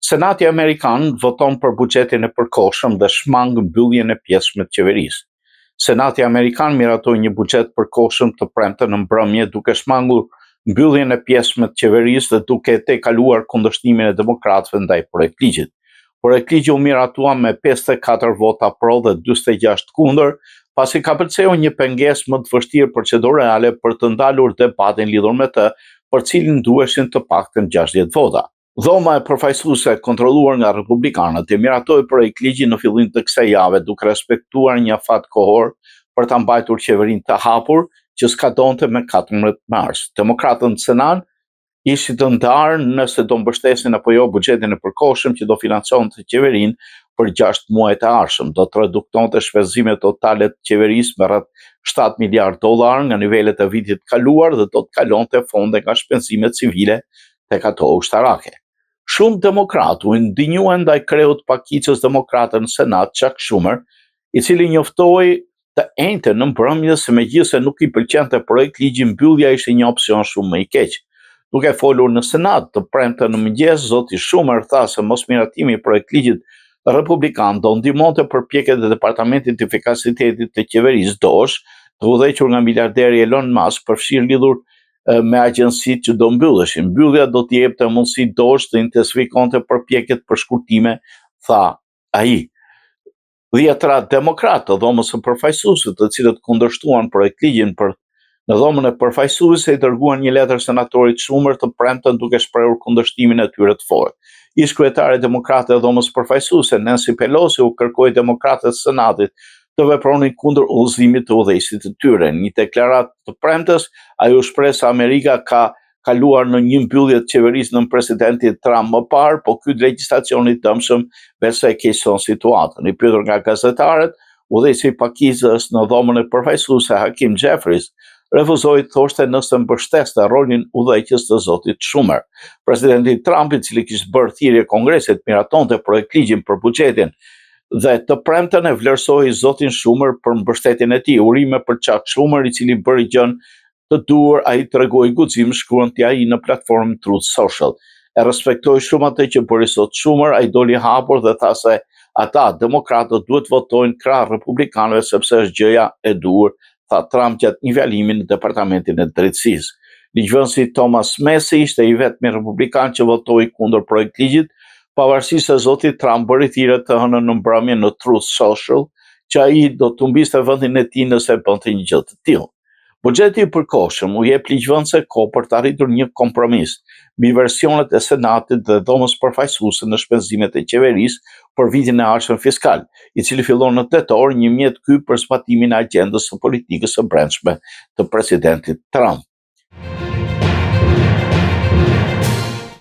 Senati Amerikan voton për buxhetin e përkohshëm dhe shmang mbylljen e pjesëme të qeverisë. Senati Amerikan miratoi një buxhet përkohshëm të premten në mbrëmje duke shmangur mbylljen e pjesëme të qeverisë dhe duke tejkaluar kundërshtimin e demokratëve ndaj projektligjit. Projektligji u miratua me 54 vota pro dhe 46 kundër, pasi ka përcjellur një pengesë më të vështirë procedurale për të ndalur debatin lidhur me të, për cilin duheshin të paktën 60 vota. Dhoma e përfaqësuese kontrolluar nga republikanët e miratoi projektligjin në fillim të kësaj jave duke respektuar një afat kohor për ta mbajtur qeverinë të hapur që skadonte me 14 mars. Demokratët në Senat ishin të ndarë nëse do mbështesin apo jo buxhetin e përkohshëm që do financonte qeverinë për 6 muajt e ardhshëm. Do të reduktonte shpenzimet totale të qeverisë me rreth 7 miliardë dollar nga nivelet e vitit kaluar dhe do të kalonte fonde nga shpenzimet civile tek ato ushtarake. Shumë demokratë u ndinjuan ndaj kreut pakicës demokrate në Senat, Chuck Schumer, i cili njoftoi të njëjtën në mbrëmje se megjithëse nuk i pëlqente projektligji, mbyllja ishte një opsion shumë më i keq. Duke folur në Senat të premten në mëngjes, zoti Schumer tha se mosmiratimi i projektligjit republikan do ndihmonte përpjekjet e Departamentit të Efikasitetit të Qeverisë DOSH, të udhëhequr nga miliarderi Elon Musk, përfshirë lidhur me agjensitë që do mbylleshin. Mbyllja do t'i jepte mundësi DOSH të intensifikonte përpjekjet për shkurtime, tha ai. 10 demokratë të dhomës së përfaqësuesit, të cilët kundërshtuan projektligjin në dhomën e përfaqësuese, i dërguan një letër senatorit Schumer të premten duke shprehur kundërshtimin e tyre të fortë. Ish-kryetare demokrate e dhomës përfaqësuese, Nancy Pelosi, u kërkoi demokratët e Senatit të vepronin kundër udhëzimit të udhëheqësit të tyre. Në një deklaratë të premtes, ai u shpreh se Amerika ka kaluar në një mbyllje të qeverisë nën presidentin Trump më parë, po ky legjislacion i dëmshëm besoj keqson situatën. I pyetur nga gazetarët, udhëheqësi i pakicës në dhomën e përfaqësuese Hakeem Jeffries refuzoi të thoshte nëse mbështeste rolin udhëheqës të zotit Schumer. Presidenti Trump, i cili kishte bërë thirrje Kongresit miratonte projektligjin për buxhetin dhe të premten e vlerësoi zotin Schumer për mbështetjen e tij. Urime për Chuck Schumer, i cili bëri gjën të duhur, ai tregoi guxim, shkruan ti ai në platformën Truth Social. E respektoi shumë atë që bëri sot Schumer, ai doli hapur dhe tha se ata demokratët duhet votojnë krah republikanëve sepse është gjëja e duhur, tha Trump gjatë një fjalimi në Departamentin e Drejtësisë. Ligjvënësi Thomas Massie ishte i vetmi republikan që votoi kundër projektligjit, pavarësisht se zoti Trump bëri thirrje të hënën në mbrëmje në Truth Social që ai do të humbiste vendin e tij nëse bënte një gjë të tillë. Buxheti i përkohshëm u jep ligjvënëse kohë për të arritur një kompromis mbi versionet e Senatit dhe dhomës përfaqësuese në shpenzimet e qeverisë për vitin e ardhshëm fiskal, i cili fillon në tetor, një mjet ky për zbatimin e agjendës së politikës së brendshme të presidentit Trump.